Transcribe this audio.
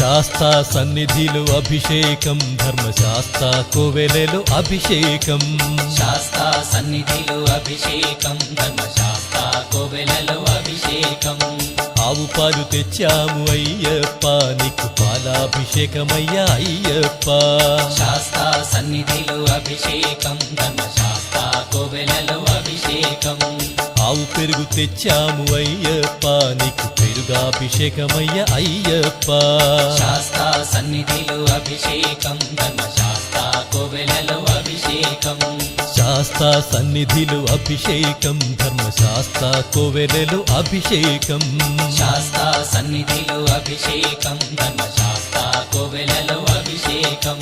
శాస్తా సన్నిధిలో అభిషేకం ధర్మశాస్త్ర కోవెలలో అభిషేకం శాస్తా సన్నిధిలో అభిషేకం ధర్మశాస్త్ర కోవెలలో అభిషేకం ఆవు పాలు తెచ్చాము అయ్యప్ప నీకు పాలాభిషేకమయ్యా అయ్యప్ప శాస్తా సన్నిధిలో అభిషేకం ధర్మశాస్త్ర కోవెలలో అభిషేకం ఆవు పెరుగు తెచ్చాము అయ్యప్ప నీకు పెరుగాభిషేకమయ్యా అయ్యప్ప శాస్తా సన్నిధిలో అభిషేకం ధర్మశాస్త్ర కోవెలలో అభిషేకం శాస్తా సన్నిధిలో అభిషేకం ధర్మశాస్త్ర కోవెలలో అభిషేకం శాస్తా సన్నిధిలో అభిషేకం ధర్మశాస్త్ర కోవెలలో అభిషేకం